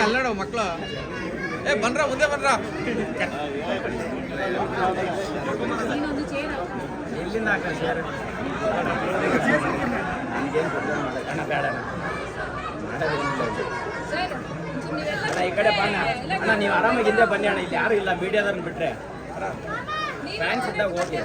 ಅಲ್ಲಡ ಮಕ್ಕಳು ಬನ್ರ ಮುಂದೆ ಬನ್ರ ಈ ಕಡೆ ಬಣ್ಣ ಅಣ್ಣ ನೀವು ಆರಾಮಾಗಿ ಹಿಂದೆ ಬನ್ನಿ ಅಣ್ಣ ಇಲ್ಲಿ ಯಾರು ಇಲ್ಲ ಮೀಡಿಯಾದವ್ರನ್ನ ಬಿಟ್ರೆ ಫ್ಯಾನ್ಸ್ ಇದ್ದಾಗ ಹೋಗಿ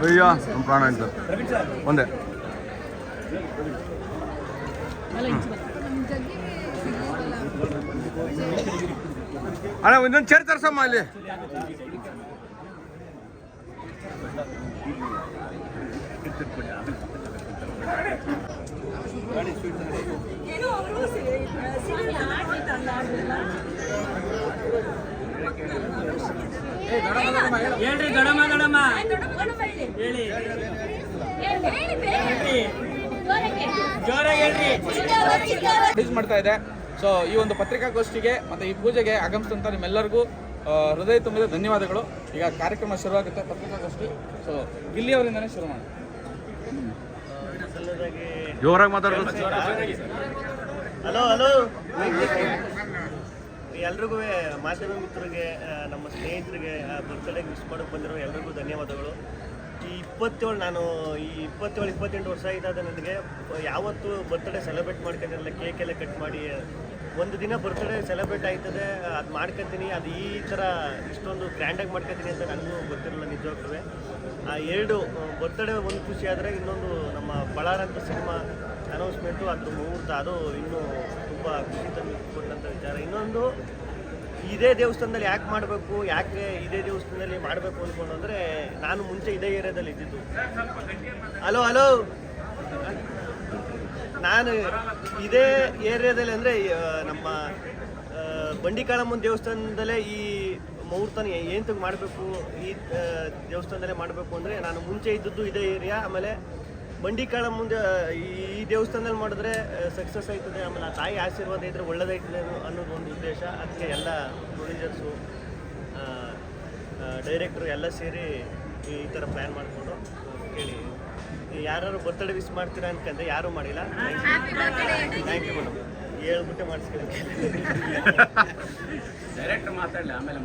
भैया हम प्राण सर ಒಂದೇ ಅಣ್ಣ ಒಂದೊಂದು ಚೇರ್ ತರ್ಸಮ್ಮ ಅಲ್ಲಿ ಹೇಳ್ರಿ ದೊಡಮ್ಮ ದೊಡಮ್ಮ ಹೇಳಿ ಜೋರಾಗಿ ಹೇಳ್ರಿ ಮಾಡ್ತಾ ಇದೆ. ಸೊ ಈ ಒಂದು ಪತ್ರಿಕಾಗೋಷ್ಠಿಗೆ ಮತ್ತು ಈ ಪೂಜೆಗೆ ಆಗಮಿಸಿದಂಥ ನಿಮ್ಮೆಲ್ಲರಿಗೂ ಹೃದಯ ತುಂಬಿದ ಧನ್ಯವಾದಗಳು. ಈಗ ಕಾರ್ಯಕ್ರಮ ಶುರುವಾಗುತ್ತೆ, ಪತ್ರಿಕಾಗೋಷ್ಠಿ. ಸೊ ಇಲ್ಲಿಯವರಿಂದನೇ ಶುರು ಮಾಡಿ. ಜೋರಾಗಿ ಮಾತಾಡೋದು. ಹಲೋ ಹಲೋ ಎಲ್ರಿಗೂ ಮಾಧ್ಯಮ ಮಿತ್ರರಿಗೆ, ನಮ್ಮ ಸ್ನೇಹಿತರಿಗೆ ಬರ್ತ್ಡೇಗೆ ವಿಶ್ ಮಾಡೋಕ್ಕೆ ಬಂದಿರೋ ಎಲ್ರಿಗೂ ಧನ್ಯವಾದಗಳು. ಈ 27 28 ವರ್ಷ ಇದ್ದಾದ ನನಗೆ ಯಾವತ್ತೂ ಬರ್ತ್ಡೇ ಸೆಲೆಬ್ರೇಟ್ ಮಾಡ್ಕೊಂಡಿರಲಿಲ್ಲ. ಕೇಕ್ ಎಲ್ಲ ಕಟ್ ಮಾಡಿ ಒಂದು ದಿನ ಬರ್ತ್ಡೇ ಸೆಲೆಬ್ರೇಟ್ ಆಯ್ತದೆ, ಅದು ಮಾಡ್ಕೊತೀನಿ, ಅದು ಈ ಥರ ಇಷ್ಟೊಂದು ಗ್ರ್ಯಾಂಡಾಗಿ ಮಾಡ್ಕೊತೀನಿ ಅಂತ ನನಗೂ ಗೊತ್ತಿರಲಿಲ್ಲ ನಿಜವಾಗ್ಲೂ. ಆ 2 ಬರ್ತ್ಡೇ ಒಂದು ಖುಷಿ ಆದರೆ, ಇನ್ನೊಂದು ನಮ್ಮ ಪಳಾರ್ ಅಂತ ಸಿನಿಮಾ ಅನೌನ್ಸ್ಮೆಂಟು, ಅದ್ರ ಮುಹೂರ್ತ, ಅದು ಇನ್ನೂ ತುಂಬ ಖುಷಿ ತಂದು ಕೊಟ್ಟಂಥ ವಿಚಾರ. ಇನ್ನೊಂದು, ಇದೇ ದೇವಸ್ಥಾನದಲ್ಲಿ ಯಾಕೆ ಮಾಡಬೇಕು, ಯಾಕೆ ಇದೇ ದೇವಸ್ಥಾನದಲ್ಲಿ ಮಾಡಬೇಕು ಅಂದ್ಕೊಂಡು ಅಂದರೆ, ನಾನು ಮುಂಚೆ ಇದೇ ಏರಿಯಾದಲ್ಲಿ ಇದ್ದಿದ್ದು. ಹಲೋ ನಾನು ಇದೇ ಏರಿಯಾದಲ್ಲಿ ಅಂದರೆ ನಮ್ಮ ಬಂಡಿಕಾಳಮ್ಮನ ದೇವಸ್ಥಾನದಲ್ಲೇ ಈ ಮುಹೂರ್ತನ ಏನಕ್ಕೆ ಮಾಡಬೇಕು, ಈ ದೇವಸ್ಥಾನದಲ್ಲೇ ಮಾಡಬೇಕು ಅಂದರೆ, ನಾನು ಮುಂಚೆ ಇದ್ದದ್ದು ಇದೇ ಏರಿಯಾ. ಆಮೇಲೆ ಬಂಡಿಕಾಳಮ್ಮನ ಈ ದೇವಸ್ಥಾನದಲ್ಲಿ ಮಾಡಿದ್ರೆ ಸಕ್ಸಸ್ ಆಯ್ತದೆ, ಆಮೇಲೆ ಆ ತಾಯಿ ಆಶೀರ್ವಾದ ಇದ್ದರೆ ಒಳ್ಳೇದಾಯ್ತದೆ ಅನ್ನೋದು ಒಂದು ಉದ್ದೇಶ. ಅದಕ್ಕೆ ಎಲ್ಲ ಪ್ರೊಡ್ಯೂಸರ್ಸು, ಡೈರೆಕ್ಟ್ರು ಎಲ್ಲ ಸೇರಿ ಈ ಥರ ಪ್ಲ್ಯಾನ್ ಮಾಡಿಕೊಂಡು ಹೇಳಿ. ಯಾರು ಬರ್ತ್ಡೇ ವಿಶ್ ಮಾಡ್ತೀರಾ ಅನ್ಕಂದ್ರೆ ಯಾರೂ ಮಾಡಿಲ್ಲ. ಥ್ಯಾಂಕ್ ಯು ಮೇಡಮ್, ಹೇಳ್ಬಿಟ್ಟೆ ಮಾಡಿಸ್ಕೊಳ್ಳಿ. ಡೈರೆಕ್ಟರ್ ಮಾತಾಡಲಿ, ಆಮೇಲೆ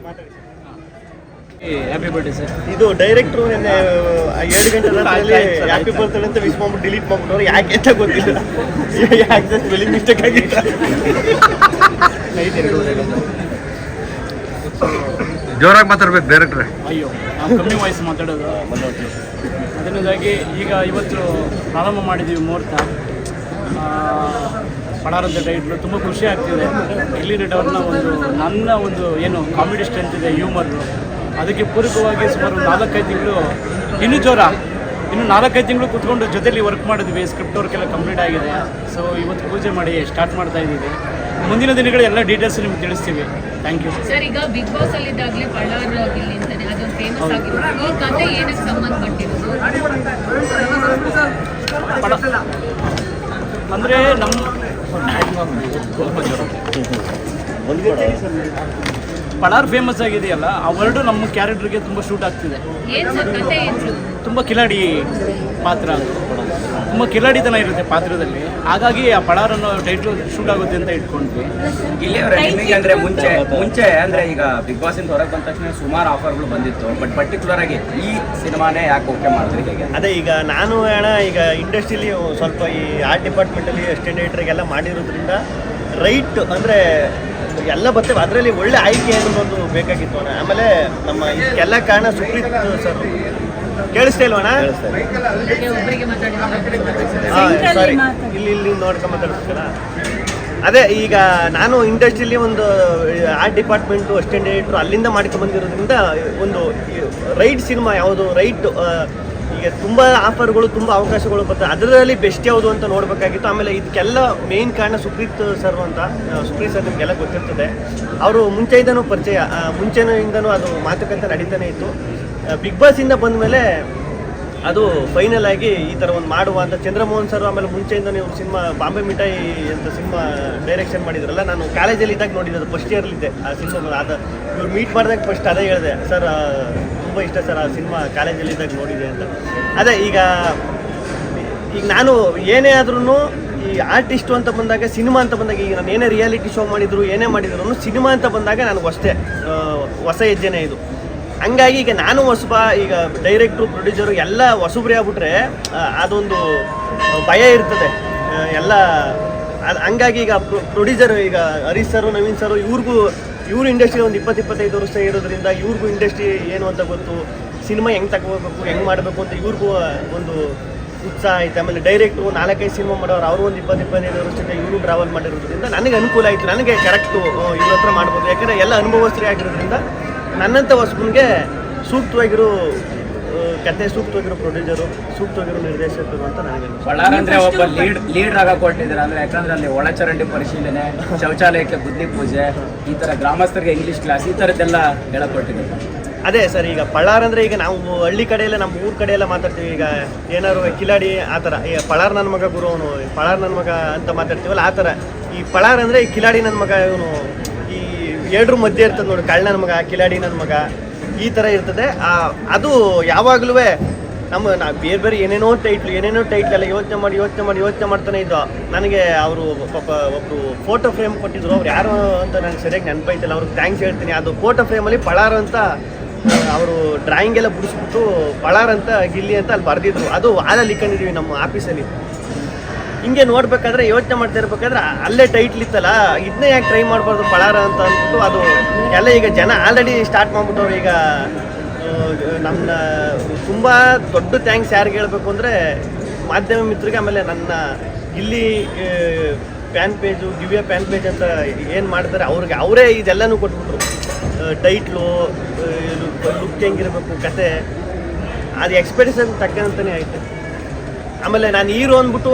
ಮಾತಾಡಿ ಸರ್. Happy birthday sir. ಇದು ಡೈರೆಕ್ಟ್ರು ನಿನ್ನೆ 7 ಗಂಟೆ ರಾತ್ರಿಯಲ್ಲಿ ಹ್ಯಾಪಿ ಬರ್ತ್ಡೇ ಅಂತ ವಿಶ್ ಮಾಡ್ಬಿಟ್ಟು ಡಿಲೀಟ್ ಮಾಡ್ಬಿಟ್ಟವ್ರು. ಯಾಕೆ ಅಂತ ಗೊತ್ತಿಲ್ಲ, ಯಾಕೆ ಸ್ಪೆಲ್ಲಿಂಗ್ ಮಿಸ್ಟೇಕ್ ಆಗಿಲ್ಲ. ಜೋರಾಗಿ ಮಾತಾಡ್ಬೇಕು ಡೈರೆಕ್ಟ್ರೆ. ಅಯ್ಯೋ, ನಾವು ಕಮ್ಮಿ ವಾಯ್ಸ್ ಮಾತಾಡೋದು. ಅದರಿಂದಾಗಿ ಈಗ ಇವತ್ತು ಪ್ರಾರಂಭ ಮಾಡಿದ್ದೀವಿ ಮುಹೂರ್ತ. ಪಳಾರಂತ ಟೈಟ್ಲು ತುಂಬ ಖುಷಿ ಆಗ್ತಿದೆ. ಗಿಲ್ಲಿ ನಟ ಅವ್ರನ್ನ ನನ್ನ ಏನು ಕಾಮಿಡಿ ಸ್ಟ್ರೆಂತ್ ಇದೆ, ಹ್ಯೂಮರು, ಅದಕ್ಕೆ ಪೂರಕವಾಗಿ ಸುಮಾರು 4-5 ತಿಂಗಳು ಇನ್ನೂ ಇನ್ನು 4-5 ತಿಂಗಳು ಕೂತ್ಕೊಂಡು ಜೊತೆಲಿ ವರ್ಕ್ ಮಾಡಿದ್ವಿ. ಸ್ಕ್ರಿಪ್ಟ್ ವರ್ಕೆಲ್ಲ ಕಂಪ್ಲೀಟ್ ಆಗಿದೆ. ಸೊ ಇವತ್ತು ಪೂಜೆ ಮಾಡಿ ಸ್ಟಾರ್ಟ್ ಮಾಡ್ತಾ ಇದ್ದೀವಿ. ಮುಂದಿನ ದಿನಗಳು ಎಲ್ಲ ಡೀಟೇಲ್ಸ್ ನಿಮ್ಗೆ ತಿಳಿಸ್ತೀವಿ. Thank you sir. ಈಗ ಬಿಗ್ ಬಾಸ್ ಅಲ್ಲಿ ಇದ್ದಾಗಲೇ ಪಳಾರ್ ಗಿಲ್ಲಿ ಅಂತಾನೆ ಅದು ಫೇಮಸ್ ಆಗಿರೋದು. ಈ ಕಥೆ ಏನಕ್ಕೆ ಸಂಬಂಧಪಟ್ಟಿರೋದು ಅಂದರೆ ನಮ್ಮ ಪಳಾರ್ ಫೇಮಸ್ ಆಗಿದೆಯಲ್ಲ, ಆ ವರ್ಡು ನಮ್ಮ ಕ್ಯಾರೆಕ್ಟರ್ಗೆ ತುಂಬ ಶೂಟ್ ಆಗ್ತಿದೆ. ಏನ್ ಸರ್ ಕಥೆ ಏನು? ತುಂಬ ಕಿಲಾಡಿ ಪಾತ್ರ, ತುಂಬ ಕಿಲಾಡಿತನ ಇರುತ್ತೆ ಪಾತ್ರದಲ್ಲಿ. ಹಾಗಾಗಿ ಆ ಪಳಾರ್ ಅನ್ನೋ ಟೈಟ್ಲ್ ಶೂಟ್ ಆಗುತ್ತೆ ಅಂತ ಇಟ್ಕೊಂಡ್ವಿ. ಇಲ್ಲಿ ನಿಮಗೆ ಅಂದರೆ ಮುಂಚೆ ಅಂದರೆ ಈಗ ಬಿಗ್ ಬಾಸ್ ಇಂದ ಹೊರಗೆ ಬಂದ ತಕ್ಷಣ ಸುಮಾರು ಆಫರ್ಗಳು ಬಂದಿತ್ತು. ಬಟ್ ಪರ್ಟಿಕ್ಯುಲರ್ ಆಗಿ ಈ ಸಿನಿಮಾನೇ ಯಾಕೆ ಓಕೆ ಮಾಡಿದ್ರಿ ಹೇಗೆ? ಅದೇ ಈಗ ನಾನು ಈಗ ಇಂಡಸ್ಟ್ರಿಲಿ ಸ್ವಲ್ಪ ಈ ಆರ್ಟ್ ಡಿಪಾರ್ಟ್ಮೆಂಟಲ್ಲಿ ಅಸಿಸ್ಟೆಂಟ್ ಡೈರೆಕ್ಟರ್ಗೆಲ್ಲ ಮಾಡಿರೋದ್ರಿಂದ ರೈಟ್ ಅಂದರೆ ಎಲ್ಲ ಬರ್ತೇವೆ, ಅದರಲ್ಲಿ ಒಳ್ಳೆ ಆಯ್ಕೆ ಅನ್ನೋದು ಬೇಕಾಗಿತ್ತು ಅಣ್ಣ. ಆಮೇಲೆ ನಮ್ಮ ಇದಕ್ಕೆಲ್ಲ ಕಾರಣ ಸುಪ್ರೀತ್ ಸರ್. ಕೇಳಿಸ್ತಾ ಇಲ್ವಣ್ಣ? ಒಬ್ಬರಿಗೆ ಸಾರಿ, ಇಲ್ಲಿ ನೋಡ್ಕೊಂಡು ಮಾತಾಡ್ಬೇಕಲ್ಲ. ಅದೇ ಈಗ ನಾನು ಇಂಡಸ್ಟ್ರಿಲಿ ಒಂದು ಆರ್ಟ್ ಡಿಪಾರ್ಟ್ಮೆಂಟು ಅಸಿಸ್ಟೆಂಟ್ ಡೈರೆಕ್ಟ್ರು ಅಲ್ಲಿಂದ ಮಾಡ್ಕೊಂಡ್ಬಂದಿರೋದ್ರಿಂದ ಒಂದು ರೈಟ್ ಸಿನಿಮಾ ಯಾವುದು, ರೈಟ್ ಈಗ ತುಂಬ ಆಫರ್ಗಳು, ತುಂಬ ಅವಕಾಶಗಳು ಬರ್ತದೆ, ಅದರಲ್ಲಿ ಬೆಸ್ಟ್ ಯಾವುದು ಅಂತ ನೋಡಬೇಕಾಗಿತ್ತು. ಆಮೇಲೆ ಇದಕ್ಕೆಲ್ಲ ಮೇಯ್ನ್ ಕಾರಣ ಸುಪ್ರೀತ್ ಸರ್ ಅಂತ. ಸುಪ್ರೀತ್ ಸರ್ ನಿಮಗೆಲ್ಲ ಗೊತ್ತಿರ್ತದೆ. ಅವರು ಮುಂಚೆಯಿಂದನೂ ಪರಿಚಯ, ಮುಂಚೆಯಿಂದನೂ ಅದು ಮಾತುಕತೆ ನಡೀತಾನೆ ಇತ್ತು. ಬಿಗ್ ಬಾಸಿಂದ ಬಂದ ಮೇಲೆ ಅದು ಫೈನಲ್ ಆಗಿ ಈ ಥರ ಒಂದು ಮಾಡುವ ಅಂತ ಚಂದ್ರಮೋಹನ್ ಸರ್, ಆಮೇಲೆ ಮುಂಚೆಯಿಂದ ನೀವು ಸಿನಿಮಾ ಬಾಂಬೆ ಮಿಠಾಯಿ ಅಂತ ಸಿನಿಮಾ ಡೈರೆಕ್ಷನ್ ಮಾಡಿದ್ರಲ್ಲ, ನಾನು ಕಾಲೇಜಲ್ಲಿ ಇದ್ದಾಗ ನೋಡಿದ್ದು, ಫಸ್ಟ್ ಇಯರ್ಲಿದ್ದೆ ಆ ಸಿನಿಮಾ. ಅದು ಇವ್ರು ಮೀಟ್ ಮಾಡಿದಾಗ ಫಸ್ಟ್ ಅದೇ ಹೇಳಿದೆ, ಸರ್ ತುಂಬ ಇಷ್ಟ ಸರ್ ಆ ಸಿನಿಮಾ, ಕಾಲೇಜಲ್ಲಿ ಇದ್ದಾಗ ನೋಡಿದೆ ಅಂತ. ಅದೇ ಈಗ ನಾನು ಏನೇ ಆದ್ರೂ ಈ ಆರ್ಟಿಸ್ಟು ಅಂತ ಬಂದಾಗ, ಸಿನಿಮಾ ಅಂತ ಬಂದಾಗ, ಈಗ ನಾನು ಏನೇ ರಿಯಾಲಿಟಿ ಶೋ ಮಾಡಿದ್ರು, ಏನೇ ಮಾಡಿದ್ರು, ಸಿನಿಮಾ ಅಂತ ಬಂದಾಗ ನನಗೆ ಹೊಸ ಹೆಜ್ಜೆನೇ ಇದು. ಹಂಗಾಗಿ ಈಗ ನಾನು ಈಗ ಡೈರೆಕ್ಟ್ರು, ಪ್ರೊಡ್ಯೂಸರು ಎಲ್ಲ ಹೊಸಬ್ರೇ ಆಗ್ಬಿಟ್ರೆ ಅದೊಂದು ಭಯ ಇರ್ತದೆ ಎಲ್ಲ. ಹಂಗಾಗಿ ಈಗ ಪ್ರೊಡ್ಯೂಸರು, ಈಗ ಹರೀಶ್ ಸರು, ನವೀನ್ ಸರು, ಇವ್ರು ಇಂಡಸ್ಟ್ರಿ ಒಂದು 20-25 ವರ್ಷ ಇರೋದ್ರಿಂದ ಇವ್ರಿಗೂ ಇಂಡಸ್ಟ್ರಿ ಏನು ಅಂತ ಗೊತ್ತು, ಸಿನಿಮಾ ಹೆಂಗೆ ತಗೋಬೇಕು, ಹೆಂಗೆ ಮಾಡಬೇಕು ಅಂತ ಇವ್ರಿಗೂ ಒಂದು ಉತ್ಸಾಹ ಐತೆ. ಆಮೇಲೆ ಡೈರೆಕ್ಟ್ರು 4-5 ಸಿನಿಮಾ ಮಾಡೋರು, ಅವರು ಒಂದು 20-25 ವರ್ಷದಿಂದ ಇವರು ಟ್ರಾವೆಲ್ ಮಾಡಿರೋದ್ರಿಂದ ನನಗೆ ಅನುಕೂಲ ಆಯಿತು. ನನಗೆ ಕರೆಕ್ಟು ಇವ್ರ ಹತ್ರ ಮಾಡ್ಬೋದು, ಯಾಕಂದರೆ ಎಲ್ಲ ಅನುಭವಸ್ಥರೇ ಆಗಿರೋದ್ರಿಂದ ನನ್ನಂಥ ಹೊಸಬನಿಗೆ ಸೂಕ್ತವಾಗಿರೋ ಕತೆ, ಸೂಕ್ತವಾಗಿರೋ ಪ್ರೊಡ್ಯೂಸರು, ಸೂಕ್ತವಾಗಿರೋ ನಿರ್ದೇಶಕರು ಅಂತ ನನಗೆ ಪಳಾರ್ ಅಂದ್ರೆ ಒಬ್ಬ ಲೀಡರ್ ಆಗ ಕೊಟ್ಟಿದ್ದಾರೆ. ಅಂದ್ರೆ ಯಾಕಂದ್ರೆ ಅಲ್ಲಿ ಒಳಚರಂಡಿ ಪರಿಶೀಲನೆ, ಶೌಚಾಲಯಕ್ಕೆ ಬುದ್ಧಿ ಪೂಜೆ, ಈ ತರ ಗ್ರಾಮಸ್ಥರಿಗೆ ಇಂಗ್ಲಿಷ್ ಕ್ಲಾಸ್, ಈ ಥರದ್ದೆಲ್ಲ ಹೇಳಕೊಟ್ಟಿದ್ದಾರೆ. ಅದೇ ಸರ್, ಈಗ ಪಳಾರ್ ಅಂದರೆ ಈಗ ನಾವು ಹಳ್ಳಿ ಕಡೆ ಎಲ್ಲ, ನಮ್ಮ ಊರ ಕಡೆ ಎಲ್ಲ ಮಾತಾಡ್ತೀವಿ. ಈಗ ಏನಾದ್ರು ಕಿಲಾಡಿ ಆ ಥರ, ಈಗ ಪಳಾರ್ ನನ್ನ ಮಗ ಗುರು, ಅವನು ಪಳಾರ್ ನನ್ನ ಮಗ ಅಂತ ಮಾತಾಡ್ತೀವಲ್ಲ, ಆ ಥರ ಈ ಪಳಾರ್ ಅಂದರೆ ಈ ಕಿಲಾಡಿ ನನ್ನ ಮಗ, ಇವನು ಈ 2 ಮಧ್ಯೆ ಇರ್ತದೆ ನೋಡಿ, ಕಳ್ಳ ನನ್ನ ಮಗ, ಕಿಲಾಡಿ ನನ್ನ ಮಗ, ಈ ಥರ ಇರ್ತದೆ. ಅದು ಯಾವಾಗಲೂ ನಾ ಬೇರೆ ಏನೇನೋ ಟೈಟ್ಲ್ ಎಲ್ಲ ಯೋಚನೆ ಮಾಡ್ತಾನೆ ಇದ್ದೋ. ನನಗೆ ಅವರು ಪಾಪ ಒಬ್ಬರು ಫೋಟೋ ಫ್ರೇಮ್ ಕೊಟ್ಟಿದ್ರು, ಅವ್ರು ಯಾರು ಅಂತ ನನಗೆ ಸರಿಯಾಗಿ ನೆನಪೈತಿಲ್ಲ, ಅವ್ರಿಗೆ ಥ್ಯಾಂಕ್ಸ್ ಹೇಳ್ತೀನಿ. ಅದು ಫೋಟೋ ಫ್ರೇಮಲ್ಲಿ ಪಳಾರ್ ಅಂತ ಅವರು ಡ್ರಾಯಿಂಗ್ ಎಲ್ಲ ಬಿಡಿಸ್ಬಿಟ್ಟು ಪಳಾರ್ ಅಂತ ಗಿಲ್ಲಿ ಅಂತ ಅಲ್ಲಿ ಬರೆದಿದ್ರು. ಅದು ಹಾಲಲ್ಲಿ ಇಕ್ಕೊಂಡಿದ್ದೀವಿ ನಮ್ಮ ಆಫೀಸಲ್ಲಿ. ಹಿಂಗೆ ನೋಡ್ಬೇಕಾದ್ರೆ ಯೋಚನೆ ಮಾಡ್ತಾ ಇರ್ಬೇಕಾದ್ರೆ ಅಲ್ಲೇ ಟೈಟ್ಲ್ ಇತ್ತಲ್ಲ, ಇದನ್ನೇ ಯಾಕೆ ಟ್ರೈ ಮಾಡ್ಬಾರ್ದು ಪಳಾರ ಅಂತ ಅಂದ್ಬಿಟ್ಟು ಅದು ಎಲ್ಲ ಈಗ ಜನ ಆಲ್ರೆಡಿ ಸ್ಟಾರ್ಟ್ ಮಾಡ್ಬಿಟ್ಟವ್ರು. ಈಗ ನಮ್ಮ ತುಂಬ ದೊಡ್ಡ ಥ್ಯಾಂಕ್ಸ್ ಯಾರಿಗೆ ಹೇಳಬೇಕು ಅಂದರೆ ಮಾಧ್ಯಮ ಮಿತ್ರರಿಗೆ, ಆಮೇಲೆ ನನ್ನ ಇಲ್ಲಿ ಫ್ಯಾನ್ ಪೇಜು, ದಿವ್ಯ ಫ್ಯಾನ್ ಪೇಜ್ ಅಂತ ಏನು ಮಾಡ್ತಾರೆ ಅವ್ರಿಗೆ ಅವರೇ ಇದೆಲ್ಲನೂ ಕೊಟ್ಬಿಟ್ರು. ಟೈಟ್ಲು, ಲುಕ್ ಹೆಂಗಿರಬೇಕು, ಕತೆ, ಅದು ಎಕ್ಸ್ಪೆಕ್ಟೇಷನ್ ತಕ್ಕಂತಲೇ ಆಯಿತು. ಆಮೇಲೆ ನಾನು ಹೀರೋ ಅಂದ್ಬಿಟ್ಟು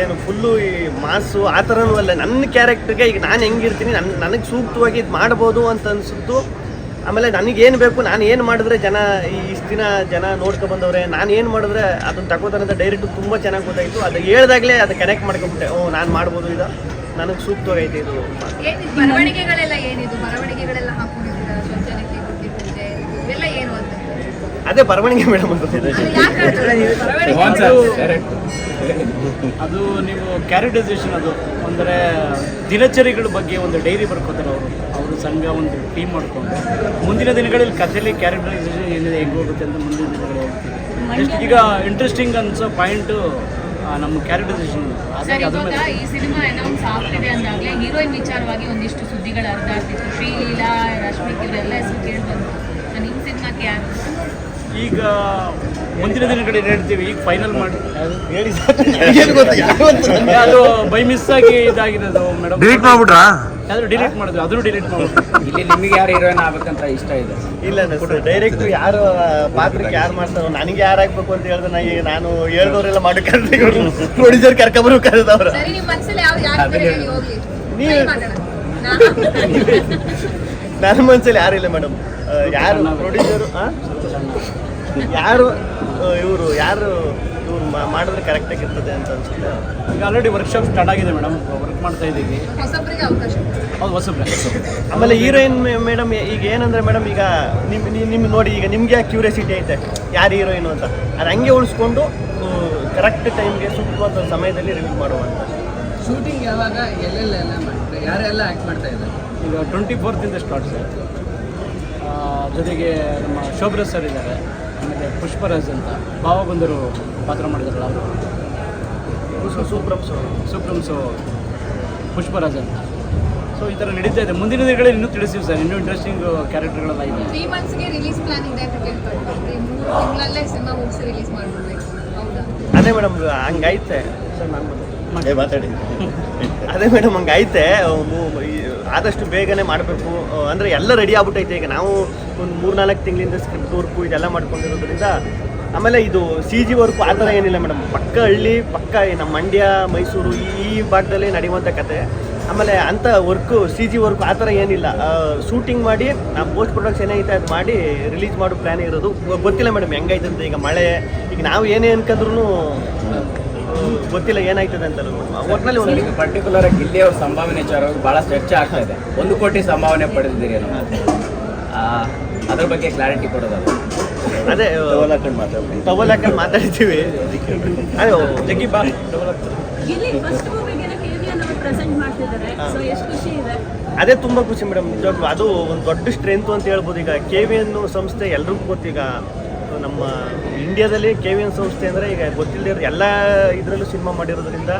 ಏನು ಫುಲ್ಲು ಈ ಮಾಸು ಆ ಥರನೂ ಅಲ್ಲ. ನನ್ನ ಕ್ಯಾರೆಕ್ಟರ್ಗೆ ಈಗ ನಾನು ಹೆಂಗಿರ್ತೀನಿ, ನನಗೆ ಸೂಕ್ತವಾಗಿ ಇದು ಮಾಡ್ಬೋದು ಅಂತ ಅನಿಸಿತ್ತು. ಆಮೇಲೆ ನನಗೇನು ಬೇಕು, ನಾನು ಏನು ಮಾಡಿದ್ರೆ ಜನ ಇಷ್ಟು ದಿನ ಜನ ನೋಡ್ಕೊಬಂದವ್ರೆ, ನಾನು ಏನು ಮಾಡಿದ್ರೆ ಅದನ್ನು ತಗೋತಾರೆ ಅಂತ ಡೈರೆಕ್ಟ್ ತುಂಬ ಚೆನ್ನಾಗಿ ಗೊತ್ತಾಯಿತು. ಅದು ಹೇಳ್ದಾಗಲೇ ಅದು ಕನೆಕ್ಟ್ ಮಾಡ್ಕೊಂಬಿಟ್ಟೆ. ನಾನು ಮಾಡ್ಬೋದು, ಇದು ನನಗೆ ಸೂಕ್ತವಾಗೈತೆ. ಇದು ಬರವಣಿಗೆಗಳೆಲ್ಲ ಏನಿದು, ಬರವಣಿಗೆಗಳೆಲ್ಲ ಹಾಕೊಂಡಿದ್ದೀರಾ, ಶೌಚಾಲಯಕ್ಕೆ ಗುದ್ಲಿ ಪೂಜೆ ಇವೆಲ್ಲ ಏನು ಅಂತ? ಅದೇ ಬರವಣಿಗೆ ಮೇಡಮ್ ಅದು. ಅದು ನೀವು ಕ್ಯಾರೆಕ್ಟರೈಸೇಷನ್, ಅದು ಅಂದರೆ ದಿನಚರಿಗಳ ಬಗ್ಗೆ ಒಂದು ಡೈರಿ ಬರ್ಕೋತಾರೆ ಅವರು ಸಂಘ ಒಂದು ಟೀಮ್ ಮಾಡ್ಕೊಂಡು. ಮುಂದಿನ ದಿನಗಳಲ್ಲಿ ಕಥೆಯಲ್ಲಿ ಕ್ಯಾರೆಕ್ಟರೈಸೇಷನ್ ಏನಿದೆ, ಹೆಂಗೆ ಹೋಗುತ್ತೆ ಅಂತ ಮುಂದಿನ ದಿನಗಳಲ್ಲಿ ಹೋಗ್ತೀವಿ. ಈಗ ಇಂಟ್ರೆಸ್ಟಿಂಗ್ ಅನ್ಸೋ ಪಾಯಿಂಟು ನಮ್ಮ ಕ್ಯಾರೆಕ್ಟರೈಸೇಷನ್. ಸರ್, ಇವಾಗ ಈ ಸಿನಿಮಾ ಅನೌನ್ಸ್ ಆಗ್ತಿದೆ ಅಂದಾಗಲೇ ಹೀರೋಯಿನ್ ವಿಚಾರವಾಗಿ ಒಂದಿಷ್ಟು ಸುದ್ದಿಗಳು ಹರಿದಾಡ್ತಿತ್ತು. ಶ್ರೀಲೀಲಾ, ರಶ್ಮಿಕ್ ಇವರೆಲ್ಲ ಹೆಸರು ಕೇಳಿ ಬಂತು. ನಿಮ್ಮ ಸಿನಿಮಾಕ್ಕೆ ಯಾರು? ಈಗ ಮುಂದಿನ ದಿನಗಳಲ್ಲಿ ಹೇಳ್ತೀವಿ. ಈಗ ಫೈನಲ್ ಮಾಡಿ ಹೇಳಿ ಅದು ಬೈ ಮಿಸ್ ಆಗಿ ಇದಾಗಿರೋದು ಮೇಡಮ್. ಡಿಲೀಟ್ ಮಾಡ್ಬಿಟ್ರಾ? ಯಾರು ಡಿಲೀಟ್ ಮಾಡಿದ್ರು, ಅದನ್ನು ಡಿಲೀಟ್ ಮಾಡ್ಬಿಟ್ಟು. ಇಲ್ಲಿ ನಿಮಗೆ ಯಾರು ಹೀರೋಯಿನ್ ಆಗ್ಬೇಕಂತ ಇಷ್ಟ ಇದೆ? ಇಲ್ಲ ಸರ್, ಡೈರೆಕ್ಟ್ ಯಾರು ಪಾತ್ರಕ್ಕೆ ಯಾರು ಮಾಡ್ತಾರೋ, ನನಗೆ ಯಾರಾಗಬೇಕು ಅಂತ ಹೇಳಿದ್ರೆ ನಾನು ಹೇಳ್ದವ್ರೆಲ್ಲ ಮಾಡಿ ಕರೆದು ಪ್ರೊಡ್ಯೂಸರ್ ಕರ್ಕೊಂಬರು ಕರೆದವ್ರು. ಸರಿ, ನಿಮ್ಮ ಮನಸ್ಸಲ್ಲಿ ಯಾರು ಹೇಳಿ ಹೋಗ್ಲಿ, ನೀವು ನನ್ನ ಮನಸ್ಸಲ್ಲಿ ಯಾರಿಲ್ಲ ಮೇಡಮ್. ಯಾರು ಪ್ರೊಡ್ಯೂಸರು, ಯಾರು ಇವರು ಮಾಡಿದ್ರೆ ಕರೆಕ್ಟಾಗಿ ಇರ್ತದೆ ಅಂತ ಅನ್ಸುತ್ತೆ. ಈಗ ಆಲ್ರೆಡಿ ವರ್ಕ್ಶಾಪ್ ಸ್ಟಾರ್ಟ್ ಆಗಿದೆ ಮೇಡಮ್, ವರ್ಕ್ ಮಾಡ್ತಾ ಇದ್ದೀವಿ. ಹೊಸಬ್ರಿಗೆ ಅವಕಾಶ. ಹೌದು, ಹೊಸಬ್ರೆ. ಆಮೇಲೆ ಹೀರೋಯಿನ್ ಮೇಡಮ್ ಈಗ ಏನಂದ್ರೆ ಮೇಡಮ್, ಈಗ ನಿಮ್ಮ ನೋಡಿ, ಈಗ ನಿಮಗೆ ಕ್ಯೂರಿಯಾಸಿಟಿ ಐತೆ ಯಾರು ಹೀರೋಯಿನು ಅಂತ, ಅದು ಹಂಗೆ ಉಳಿಸ್ಕೊಂಡು ಕರೆಕ್ಟ್ ಟೈಮ್ಗೆ ಸೂಕ್ತವಾದ ಸಮಯದಲ್ಲಿ ರಿಲೀಸ್ ಮಾಡುವಂಥ. ಶೂಟಿಂಗ್ ಯಾವಾಗ, ಎಲ್ಲೆಲ್ಲ ಮಾಡ್ತಾರೆ, ಯಾರೆಲ್ಲ ಆ್ಯಕ್ಟ್ ಮಾಡ್ತಾ ಇದ್ದಾರೆ? ಈಗ 24th ಸ್ಟಾರ್ಟ್ ಸರ್. ಜೊತೆಗೆ ನಮ್ಮ ಶೋಭರಾಜ್ ಸರ್ ಇದ್ದಾರೆ, ಆಮೇಲೆ ಪುಷ್ಪರಾಜ್ ಅಂತ ಭಾವಬಂದರು ಪಾತ್ರ ಮಾಡಿದಾರಲ್ಲ ಅವರು, ಸುಪ್ರಮ್ಸು ಪುಷ್ಪರಾಜ್ ಅಂತ. ಸೊ ಈ ಥರ ನಡೀತಾ ಇದೆ. ಮುಂದಿನ ದಿನಗಳಲ್ಲಿ ಇನ್ನೂ ತಿಳಿಸ್ತೀವಿ ಸರ್, ಇನ್ನೂ ಇಂಟ್ರೆಸ್ಟಿಂಗ್ ಕ್ಯಾರೆಕ್ಟರ್ಗಳೆಲ್ಲ ಇದೆ. 3 monthsಗೆ ರಿಲೀಸ್ ಪ್ಲಾನ್ ಇದೆ ಅಂತ ಕೇಳ್ಕೊಂಡ್ರೆ 3 ತಿಂಗಳಲ್ಲೇ ಸಿನಿಮಾ ಮುಗಿಸಿ ರಿಲೀಸ್ ಮಾಡ್ಬಿಡ್ಬೇಕು, ಹೌದಾ? ಅದೇ ಮೇಡಮ್ ಹಂಗೈತೆ ಸರ್. ನಾನು ಮಾತಾಡಿ ಅದೇ ಮೇಡಮ್ ಹಂಗೈತೆ. ಆದಷ್ಟು ಬೇಗನೆ ಮಾಡಬೇಕು ಅಂದರೆ ಎಲ್ಲ ರೆಡಿ ಆಗ್ಬಿಟ್ಟೈತೆ. ಈಗ ನಾವು ಒಂದು 3-4 ತಿಂಗಳಿಂದ ಸ್ಕ್ರಿಪ್ಟ್ ವರ್ಕು ಇದೆಲ್ಲ ಮಾಡ್ಕೊಂಡಿರೋದ್ರಿಂದ. ಆಮೇಲೆ ಇದು CG ವರ್ಕು ಆ ಥರ ಏನಿಲ್ಲ ಮೇಡಮ್. ಪಕ್ಕ ಹಳ್ಳಿ, ಪಕ್ಕ ನಮ್ಮ ಮಂಡ್ಯ, ಮೈಸೂರು ಈ ಭಾಗದಲ್ಲಿ ನಡೆಯುವಂಥ ಕತೆ. ಆಮೇಲೆ ಅಂಥ ವರ್ಕು CG ವರ್ಕು ಆ ಥರ ಏನಿಲ್ಲ. ಶೂಟಿಂಗ್ ಮಾಡಿ ನಾವು ಪೋಸ್ಟ್ ಪ್ರೊಡಕ್ಷನ್ ಏನೈತೆ ಅದು ಮಾಡಿ ರಿಲೀಸ್ ಮಾಡೋ ಪ್ಲ್ಯಾನ್ ಇರೋದು. ಗೊತ್ತಿಲ್ಲ ಮೇಡಮ್ ಹೆಂಗೈತೆ ಅಂತ. ಈಗ ಮಳೆ, ಈಗ ನಾವು ಏನೇ ಅನ್ಕಂದ್ರೂ ಗೊತ್ತಿಲ್ಲ ಏನಾಯ್ತದೆ ಅಂತ. ಒಟ್ಟಿನಲ್ಲಿ ಒಂದು ಈಗ ಪರ್ಟಿಕ್ಯುಲರ್ ಆಗಿ ಗಿಲ್ಲಿ ಅವ್ರ ಸಂಭಾವನೆ ವಿಚಾರವಾಗಿ ಭಾಳ ಚರ್ಚೆ ಆಗ್ತಾ ಇದೆ. 1 ಕೋಟಿ ಸಂಭಾವನೆ ಪಡೆದಿದ್ದೀರಿ ಅನ್ನೋ, ಅದ್ರ ಬಗ್ಗೆ ಕ್ಲಾರಿಟಿ ಕೊಡೋದಲ್ಲ. ಅದೇ ಟವಲ್ ಹಾಕೊಂಡು ಮಾತಾಡ್ತೀವಿ. ಅಯ್ಯೋ ಜಗ್ಗಿ ಬಾ ಅದೇ ತುಂಬ ಖುಷಿ ಮೇಡಮ್, ನಿಜವಾಗ್ಲೂ ಅದು ಒಂದು ದೊಡ್ಡ ಸ್ಟ್ರೆಂತ್ ಅಂತ ಹೇಳ್ಬೋದು. ಈಗ KVN ಸಂಸ್ಥೆ ಎಲ್ರಿಗೂ ಗೊತ್ತೀಗ ನಮ್ಮ ಇಂಡಿಯಾದಲ್ಲಿ. KVN ಸಂಸ್ಥೆ ಅಂದರೆ ಈಗ ಗೊತ್ತಿಲ್ಲದೆ ಎಲ್ಲ ಇದರಲ್ಲೂ ಸಿನಿಮಾ ಮಾಡಿರೋದ್ರಿಂದ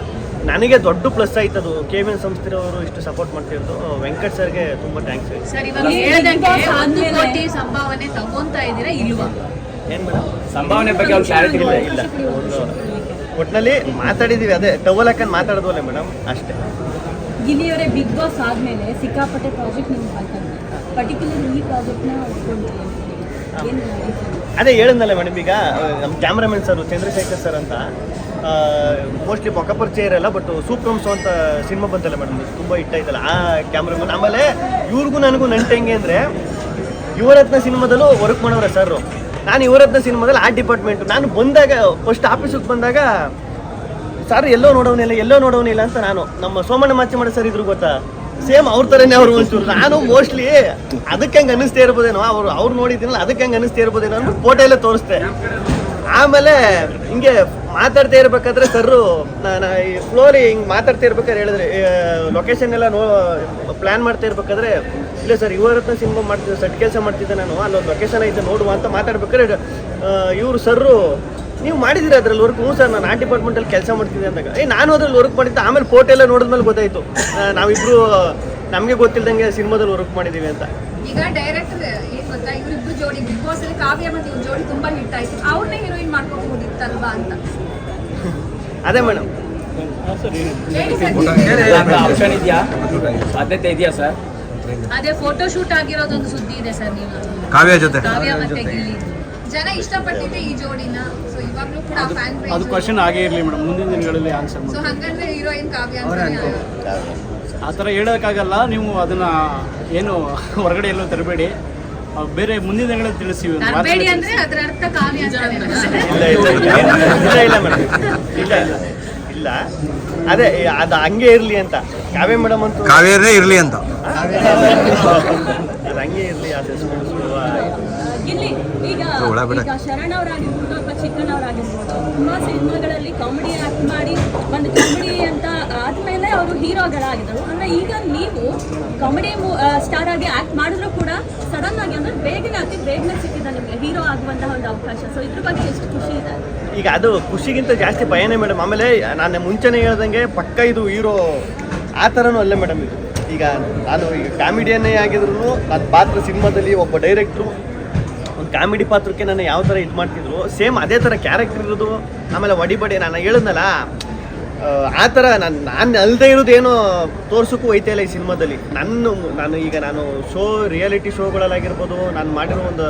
ನನಗೆ ದೊಡ್ಡ ಪ್ಲಸ್ ಆಯ್ತು ಅದು. KVN ಸಂಸ್ಥೆಯವರು ಇಷ್ಟು ಸಪೋರ್ಟ್ ಮಾಡ್ತಿರೋದು. ವೆಂಕಟ್ ಸರ್ಗೆ ತುಂಬ ಥ್ಯಾಂಕ್ಸ್. ಸರ್, ಇವಾಗ ಹೇಳ್ದಂಗೆ 1 ಕೋಟಿ ಸಂಭಾವನೆ ತಗೊಂತಾ ಇದ್ದೀರಾ ಇಲ್ವಾ? ಏನು ಮೇಡಮ್ ಸಂಭಾವನೆ ಬಗ್ಗೆ ಒಂದು ಕ್ಲಾರಿಟಿ ಇಲ್ಲ. ಒಟ್ಟಿನಲ್ಲಿ ಮಾತಾಡಿದ್ದೀವಿ, ಅದೇ ಟವಲ್ ಹಾಕೊಂಡು ಮಾತಾಡೋದಲ್ಲ ಮೇಡಮ್, ಅಷ್ಟೇ. ಗಿಲ್ಲಿಯವರೇ ಬಿಗ್ ಬಾಸ್ ಆದಮೇಲೆ ಸಿಕ್ಕಾಪಟ್ಟೆ ಪ್ರಾಜೆಕ್ಟ್ ನಿಮ್ಗೆ ಮಾತಾಡ್ತಾರೆ, ಪರ್ಟಿಕ್ಯುಲರ್ ಈ ಪ್ರಾಜೆಕ್ಟ್ನ ಏನು? ಅದೇ ಹೇಳಿದ್ನಲ್ಲ ಮೇಡಮ್, ಈಗ ನಮ್ಮ ಕ್ಯಾಮ್ರಾಮನ್ ಸರ್ ಚಂದ್ರಶೇಖರ್ ಸರ್ ಅಂತ, ಮೋಸ್ಟ್ಲಿ ಪಕ್ಕ ಪರಿಚಯ ಇರಲ್ಲ, ಬಟ್ ಸೂಪ್ರಮ್ಸು ಅಂತ ಸಿನಿಮಾ ಬಂತಲ್ಲ ಮೇಡಮ್, ತುಂಬ ಹಿಟ್ಟಾಯ್ತಲ್ಲ ಆ ಕ್ಯಾಮ್ರಾಮನ್. ಆಮೇಲೆ ಇವ್ರಿಗೂ ನನಗೂ ನಂಟು ಹೆಂಗೆ ಅಂದರೆ, ಯುವರತ್ನ ಸಿನಿಮಾದಲ್ಲೂ ವರ್ಕ್ ಮಾಡೋರೆ ಸರ್. ನಾನು ಯುವರತ್ನ ಸಿನಿಮಾದಲ್ಲಿ ಆರ್ಟ್ ಡಿಪಾರ್ಟ್ಮೆಂಟು. ನಾನು ಬಂದಾಗ ಫಸ್ಟ್ ಆಫೀಸಿಗೆ ಬಂದಾಗ ಸರ್ ಎಲ್ಲೋ ನೋಡೋನಿಲ್ಲ ಅಂತ ನಾನು, ನಮ್ಮ ಸೋಮಣ್ಣ ಮಾಚಿಮಾಡ ಸರ್ ಇದ್ರು ಗೊತ್ತಾ, ಸೇಮ್ ಅವ್ರ ಥರನೇ ಅವರು ಒಂಚೂರು. ನಾನು ಮೋಸ್ಟ್ಲಿ ಅದಕ್ಕೆ ಹಂಗೆ ಅನ್ನಿಸ್ತಾ ಇರ್ಬೋದೇನೋ, ಅವ್ರು ನೋಡಿದ್ದೀನಲ್ಲ ಅದಕ್ಕೆ ಹಂಗೆ ಅನ್ನಿಸ್ತಾ ಇರ್ಬೋದೇನೋ ಅಂದ್ಬಿಟ್ಟು ಫೋಟೋ ಎಲ್ಲ ತೋರಿಸ್ದೆ. ಆಮೇಲೆ ಹಿಂಗೆ ಮಾತಾಡ್ತಾ ಇರ್ಬೇಕಾದ್ರೆ ಸರ್ರು ಈ ಫ್ಲೋರಿ ಹಿಂಗೆ ಮಾತಾಡ್ತಾ ಇರ್ಬೇಕಾದ್ರೆ ಹೇಳಿದ್ರೆ, ಲೊಕೇಶನ್ ಎಲ್ಲ ಪ್ಲ್ಯಾನ್ ಮಾಡ್ತಾ ಇರ್ಬೇಕಾದ್ರೆ, ಇಲ್ಲ ಸರ್ ಯುವರತ್ನ ಸಿನಿಮಾ ಮಾಡ್ತಿದ್ದೆ, ಸೆಟ್ ಕೆಲಸ ಮಾಡ್ತಿದ್ದೆ ನಾನು, ಅಲ್ಲೊಂದು ಲೊಕೇಶನ್ ಐತೆ ನೋಡುವ ಅಂತ ಮಾತಾಡ್ಬೇಕಾದ್ರೆ ಇವರು ಸರ್ರು ನೀವು ಮಾಡಿದಿರ ಅದ್ರಲ್ಲಿ ವರ್ಕ್? ಹ್ಞೂ ಸರ್, ನಾನು ಆ ಡಿಪಾರ್ಟ್ಮೆಂಟಲ್ಲಿ ಕೆಲಸ ಮಾಡ್ತಿದ್ದೆ ಅಂದಾಗ ನಾನು ಅದ್ರಲ್ಲಿ ವರ್ಕ್ ಮಾಡಿದ್ದೆ. ಆಮೇಲೆ ಫೋಟೋ ಎಲ್ಲ ನೋಡಿದ್ಮೇಲೆ ಗೊತ್ತಾಯಿತು ನಾವಿಬ್ರು ನಮಗೆ ಗೊತ್ತಿಲ್ದಂಗೆ ಸಿನಿಮಾದಲ್ಲಿ ವರ್ಕ್ ಮಾಡಿದ್ದೀವಿ ಅಂತ. ಈಗ ಡೈರೆಕ್ಟರ್ ಏನ್ ಗೊತ್ತಾ, ಇವರಿಬ್ರು ಜೋಡಿ ಬಿಗ್ ಬಾಸ್ ಅಲ್ಲಿ ಕಾವ್ಯ ಮತ್ತೆ ಇವ್ರ ಜೋಡಿ ತುಂಬಾ ಹಿಟ್ ಆಯ್ತು, ಅವ್ರನ್ನೇ ಹೀರೋಯಿನ್ ಮಾಡ್ಕೋಬಹುದಿತ್ತಲ್ವಾ ಅಂತ. ಅದೇ ಮೇಡಮ್, ಹೇಳಿ ಸರ್. ಆಪ್ಷನ್ ಇದೆಯಾ, ಸಾಧ್ಯತೆ ಇದೆಯಾ ಸರ್? ಅದೇ ಫೋಟೋ ಶೂಟ್ ಆಗಿರೋದೊಂದು ಸುದ್ದಿ ಇದೆ ಸರ್, ನೀವು ಕಾವ್ಯ ಜೊತೆ ಕಾವ್ಯ ಮತ್ತೆ ಗಿಲ್ಲಿ ಜನ ಇಷ್ಟಪಟ್ಟಿದ್ದೆ ಈ ಜೋಡಿನ, ಸೊ ಇವಾಗ್ಲೂ ಕೂಡ ಫ್ಯಾನ್ ಅದು ಕ್ವಶನ್ ಆಗೇ ಇರಲಿ ಮೇಡಮ್, ಮುಂದಿನ ದಿನಗಳಲ್ಲಿ ಆನ್ಸರ್ ಸೊ ಮಾಡಿ. ಹಂಗಂದ್ರೆ ಹೀರೋಯಿನ್ ಕಾವ್ಯ ಅಂತ ಆ ಥರ ಹೇಳೋಕ್ಕಾಗಲ್ಲ, ನೀವು ಅದನ್ನು ಏನು ಹೊರಗಡೆ ಎಲ್ಲೋ ತರಬೇಡಿ, ಬೇರೆ ಮುಂದಿನ ದಿನಗಳಲ್ಲಿ ತಿಳಿಸ್ತೀವಿ. ತರಬೇಡಿ ಅಂದ್ರೆ ಅದರ ಅರ್ಥ ಕಾವ್ಯ ಅಂತಾನೆ. ಇಲ್ಲ ಮೇಡಮ್, ಇಲ್ಲ ಅದೇ ಅದು ಹಂಗೆ ಇರಲಿ ಅಂತ. ಕಾವ್ಯ ಮೇಡಮ್ ಅಂತೂ ಕಾವೇರೇ ಇರ್ಲಿ ಅಂತ. ಅದು ಹಂಗೆ ಇರಲಿ, ಆ ಸಸ್ಪೆನ್ಸ್ ಇಲ್ಲಿ ಈಗ ಶರಣ್ ಅವರಾಗಿರ್ಬೋದು ಅಥವಾ ಚಿಕ್ಕನ್ ಅವರಾಗಿರ್ಬೋದು, ತುಂಬಾ ಸಿನಿಮಾಗಳಲ್ಲಿ ಕಾಮಿಡಿ ಆಕ್ಟ್ ಮಾಡಿ ಒಂದು ಕಾಮಿಡಿ ಅಂತ ಆದ್ಮೇಲೆ ಅವರು ಹೀರೋಗಳಾಗಿದ್ದರು. ಅಂದ್ರೆ ಈಗ ನೀವು ಕಾಮಿಡಿ ಸ್ಟಾರ್ ಆಗಿ ಆಕ್ಟ್ ಮಾಡಿದ್ರು ಕೂಡ ಸಡನ್ ಆಗಿ ಅಂದ್ರೆ ಅತಿ ಬೇಗನೆ ಸಿಕ್ಕಿದೆ ನಿಮಗೆ ಹೀರೋ ಆಗುವಂತಹ ಒಂದು ಅವಕಾಶ. ಸೊ ಇದ್ರ ಬಗ್ಗೆ ಎಷ್ಟು ಖುಷಿ ಇದೆ? ಈಗ ಅದು ಖುಷಿಗಿಂತ ಜಾಸ್ತಿ ಭಯನೇ ಮೇಡಮ್. ಆಮೇಲೆ ನಾನು ಮುಂಚೆನೇ ಹೇಳ್ದಂಗೆ ಪಕ್ಕ ಇದು ಹೀರೋ ಆ ಥರನೂ ಅಲ್ಲ ಮೇಡಮ್. ಇದು ಈಗ ನಾನು ಈಗ ಕಾಮಿಡಿಯನ್ನೇ ಆಗಿದ್ರು ನನ್ನ ಪಾತ್ರ ಸಿನಿಮಾದಲ್ಲಿ ಒಬ್ಬ ಡೈರೆಕ್ಟ್ರು ಒಂದು ಕಾಮಿಡಿ ಪಾತ್ರಕ್ಕೆ ನಾನು ಯಾವ ಥರ ಇದು ಮಾಡ್ತಿದ್ರು ಸೇಮ್ ಅದೇ ಥರ ಕ್ಯಾರೆಕ್ಟರ್ ಇರೋದು. ಆಮೇಲೆ ಒಡಿಬಡಿ ನಾನು ಹೇಳಿದ್ನಲ್ಲ ಆ ಥರ ನಾನು ಅಲ್ಲದೆ ಇರೋದೇನೋ ತೋರ್ಸೋಕ್ಕೂ ಹೋಯ್ತಾ ಇಲ್ಲ ಈ ಸಿನಿಮಾದಲ್ಲಿ. ನಾನು ಶೋ ರಿಯಾಲಿಟಿ ಶೋಗಳಲ್ಲಾಗಿರ್ಬೋದು, ನಾನು ಮಾಡಿರೋ ಒಂದು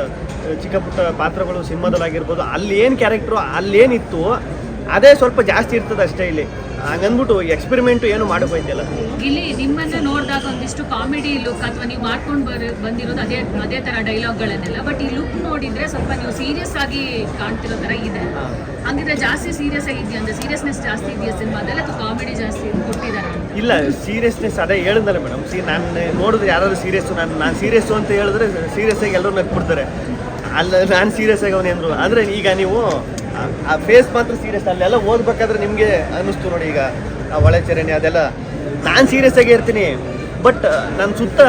ಚಿಕ್ಕ ಪುಟ್ಟ ಪಾತ್ರಗಳು ಸಿನಿಮಾದಲ್ಲಾಗಿರ್ಬೋದು, ಅಲ್ಲಿ ಏನು ಕ್ಯಾರೆಕ್ಟ್ರು ಅಲ್ಲೇನಿತ್ತು ಅದೇ ಸ್ವಲ್ಪ ಜಾಸ್ತಿ ಇರ್ತದೆ ಅಷ್ಟೇ. ಇಲ್ಲಿ ಹಂಗಂದ್ಬಿಟ್ಟು ಎಕ್ಸ್ಪೆರಿಮೆಂಟು ಏನು ಮಾಡೋಕೆ ಹೋಯ್ತಿಲ್ಲ. ಇಲ್ಲಿ ನಿಮ್ಮನ್ನ ನೋಡಿದಾಗ ಒಂದಿಷ್ಟು ಕಾಮಿಡಿ ಲುಕ್ ಅಥವಾ ನೀವು ಮಾಡ್ಕೊಂಡು ಬಂದಿರೋದು ಅದೇ ತರ ಡೈಲಾಗ್ಗಳನ್ನೆಲ್ಲ, ಬಟ್ ಈ ಲುಕ್ ನೋಡಿದ್ರೆ ಸ್ವಲ್ಪ ನೀವು ಸೀರಿಯಸ್ ಆಗಿ ಕಾಣ್ತಿರೋ ತರ ಇದೆ. ಹಂಗಿದ್ರೆ ಜಾಸ್ತಿ ಸೀರಿಯಸ್ ಆಗಿದೆಯಾ, ಅಂದ್ರೆ ಸೀರಿಯಸ್ನೆಸ್ ಜಾಸ್ತಿ ಇದೆಯಾ ಸಿನಿಮಾದಲ್ಲಿ ಅಥವಾ ಕಾಮಿಡಿ ಜಾಸ್ತಿ ಕೊಟ್ಟಿದ್ದಾರೆ? ಇಲ್ಲ, ಸೀರಿಯಸ್ನೆಸ್ ಅದೇ ಹೇಳಿದ್ನಲ್ಲ ಮೇಡಮ್. ನಾನು ನೋಡಿದ್ರೆ ಯಾರಾದ್ರು ಸೀರಿಯಸ್ಸು, ನಾನು ಸೀರಿಯಸ್ಸು ಅಂತ ಹೇಳಿದ್ರೆ ಸೀರಿಯಸ್ ಆಗಿ ಎಲ್ಲರೂ ನಗ್ಬಿಡ್ತಾರೆ. ಅಲ್ಲ, ನಾನು ಸೀರಿಯಸ್ ಆಗಿ ಅವನೇಂದ್ರು ಅಂದರೆ ಈಗ ನೀವು ಆ ಫೇಸ್ ಮಾತ್ರ ಸೀರಿಯಸ್. ಅಲ್ಲೆಲ್ಲ ಓದ್ಬೇಕಾದ್ರೆ ನಿಮಗೆ ಅನ್ನಿಸ್ತು ನೋಡಿ, ಈಗ ಒಳಚರಣೆ ಅದೆಲ್ಲ ನಾನು ಸೀರಿಯಸ್ ಆಗಿ ಇರ್ತೀನಿ, ಬಟ್ ನನ್ನ ಸುತ್ತ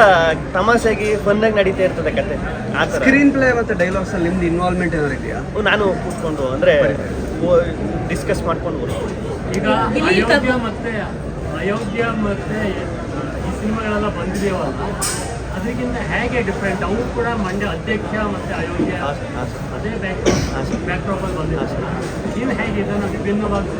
ತಮಾಷೆಯಾಗಿ ಫನ್ನಾಗಿ ನಡೀತಾ ಇರ್ತದೆ ಕತೆ. ಆ ಥರ ಸ್ಕ್ರೀನ್ ಪ್ಲೇ ಮತ್ತು ಡೈಲಾಗ್ಸ್ ಅಲ್ಲಿ ನಿಮ್ದು ಇನ್ವಾಲ್ವ್ಮೆಂಟ್ ಏನಾದ್ರು ಇದೆಯಾ? ನಾನು ಕೂತ್ಕೊಂಡು ಅಂದರೆ ಡಿಸ್ಕಸ್ ಮಾಡ್ಕೊಂಡು ಈಗ ಅಯೋಧ್ಯ ಮತ್ತೆ ಈ ಸಿನಿಮಾಗಳೆಲ್ಲ ಬಂದಿದೆಯವಲ್ಲ, ಅದಕ್ಕಿಂತ ಹೇಗೆ ಡಿಫ್ರೆಂಟ್? ಅವರು ಕೂಡ ಮಂಡ್ಯ ಅಧ್ಯಕ್ಷ ಮತ್ತೆ ಅಯೋಧ್ಯ ಅದೇ ಬ್ಯಾಕ್ಡ್ರಾಪಲ್ಲಿ ಬಂದಿದ್ದಾರೆ. ಏನು ಹೇಗೆ ಇದನ್ನು ವಿಭಿನ್ನವಾಗಿ?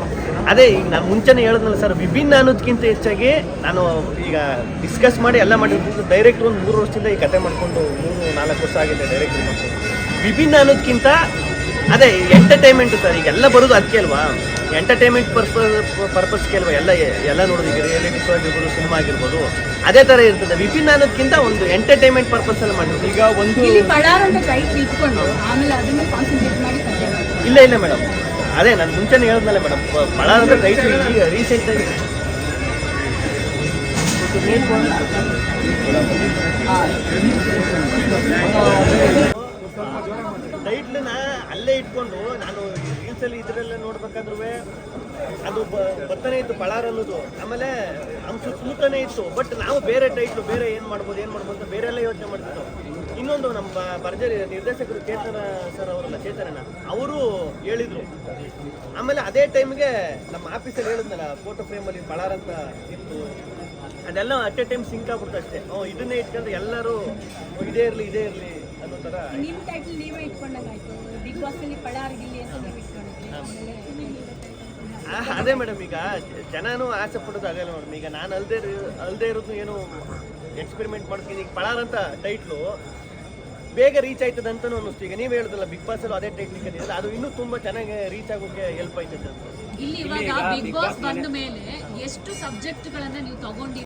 ಅದೇ ಈಗ ನಾನು ಮುಂಚೆನೇ ಹೇಳಿದ್ನಲ್ಲ ಸರ್, ವಿಭಿನ್ನ ಅನ್ನೋದಕ್ಕಿಂತ ಹೆಚ್ಚಾಗಿ ನಾನು ಈಗ ಡಿಸ್ಕಸ್ ಮಾಡಿ ಎಲ್ಲ ಮಾಡಿರ್ಬೋದು. ಡೈರೆಕ್ಟ್ರು ಒಂದು 3 ವರ್ಷದಿಂದ ಈ ಕತೆ ಮಾಡಿಕೊಂಡು 3-4 ವರ್ಷ ಆಗಿದೆ ಡೈರೆಕ್ಟ್ರು ಮಾಡ್ಕೊಂಡು. ವಿಭಿನ್ನ ಅನ್ನೋದಕ್ಕಿಂತ ಅದೇ ಎಂಟರ್ಟೈನ್ಮೆಂಟು ಸರ್. ಈಗೆಲ್ಲ ಬರೋದು ಅದಕ್ಕೆ ಅಲ್ವಾ, ಎಂಟರ್ಟೈನ್ಮೆಂಟ್ ಪರ್ಪಸ್ಗೆ ಅಲ್ವಾ ಎಲ್ಲ ನೋಡೋದು. ಈಗ ರಿಯಾಲಿಟಿ ಶೋ ಆಗಿರ್ಬೋದು, ಸಿನಿಮಾ ಆಗಿರ್ಬೋದು, ಅದೇ ಥರ ಇರ್ತದೆ. ವಿಭಿನ್ನ ಅನ್ನೋದಕ್ಕಿಂತ ಒಂದು ಎಂಟರ್ಟೈನ್ಮೆಂಟ್ ಪರ್ಪಸ್ಸಲ್ಲಿ ಮಾಡಿರೋದು. ಈಗ ಒಂದು ಇಲ್ಲ ಮೇಡಮ್, ಅದೇ ನಾನು ಮುಂಚೆನೇ ಹೇಳಿದ್ನಲ್ಲ ಮೇಡಮ್, ಪಳಾರ್ ಅಂತ ಟೈಟ್ಲ್ ಈಗ ರೀಸೆಂಟಾಗಿ ಟೈಟ್ಲನ್ನ ಅಲ್ಲೇ ಇಟ್ಕೊಂಡು ನಾನು ರೀಲ್ಸಲ್ಲಿ ಇದರಲ್ಲೇ ನೋಡ್ಬೇಕಾದ್ರೂ ಅದು ಬರ್ತಾನೆ ಇತ್ತು ಪಳಾರ್ ಅನ್ನೋದು. ಆಮೇಲೆ ನಮ್ಮ ಸುತ್ತಮುತ್ತನೇ ಇತ್ತು, ಬಟ್ ನಾವು ಬೇರೆ ಟೈಟ್ಲು ಬೇರೆ ಏನು ಮಾಡ್ಬೋದು ಅಂತ ಬೇರೆ ಎಲ್ಲ ಯೋಚನೆ ಮಾಡ್ತಿದ್ದೋ. ಇನ್ನೊಂದು ನಮ್ಮ ಭರ್ಜರಿ ನಿರ್ದೇಶಕರು ಚೇತನ ಸರ್ ಅವರಲ್ಲ, ಚೇತನನ ಅವರು ಹೇಳಿದರು. ಆಮೇಲೆ ಅದೇ ಟೈಮ್ಗೆ ನಮ್ಮ ಆಫೀಸಲ್ಲಿ ಹೇಳಿದ್ನಲ್ಲ, ಫೋಟೋ ಫ್ರೇಮಲ್ಲಿ ಪಳಾರ್ ಅಂತ ಇತ್ತು. ಅದೆಲ್ಲ ಅಟ್ ಎ ಟೈಮ್ ಸಿಂಕ್ ಆಗ್ಬಿಡ್ತು ಅಷ್ಟೇ. ಇದನ್ನೇ ಇಟ್ಕೊಂಡ್ರೆ ಎಲ್ಲರೂ ಇದೇ ಇರಲಿ ಅನ್ನೋ ಥರ. ನಿಮ್ಮ ಟೈಟಲ್ ನೀವೇ ಇಟ್ಕೊಂಡಾಗಾಯ್ತು. ಬಿಗ್ ಬಾಸ್ ಅಲ್ಲಿ ಪಳಾರ್ ಗಿಲ್ಲಿ ಅಂತ ನೀವು ಇಟ್ಕೊಂಡಿದ್ರಿ. ಅದೇ ಮೇಡಮ್, ಈಗ ಜನನೂ ಆಸೆ ಪಡೋದು ಆಗಲ್ಲ ಮೇಡಮ್. ಈಗ ನಾನು ಅಲ್ಲದೆ ಇರೋದು ಏನು ಎಕ್ಸ್ಪೆರಿಮೆಂಟ್ ಮಾಡ್ತೀನಿ. ಈಗ ಪಳಾರ್ ಅಂತ ಟೈಟ್ಲು ಬೇಗ ರೀಚ್ ಆಯ್ತದೆ ಅಂತಲೂ ಅನ್ನಿಸ್ತು. ಈಗ ನೀವು ಹೇಳಿದ್ರಲ್ಲ, ಬಿಗ್ ಬಾಸ್ ಅಲ್ಲೂ ಅದೇ ಟೈಟ್ಲಿಕ್ಕೆ ಇದೆ, ಅದು ಇನ್ನೂ ತುಂಬ ಚೆನ್ನಾಗಿ ರೀಚ್ ಆಗೋಕ್ಕೆ ಹೆಲ್ಪ್ ಆಯ್ತದೆ ಅಂತ. ಇಲ್ಲಿ ಇವಾಗ ಬಿಗ್ ಬಾಸ್ ಬಂದ ಮೇಲೆ ಎಷ್ಟು ಸಬ್ಜೆಕ್ಟ್ಗಳನ್ನ ನೀವು ತಗೊಂಡಿ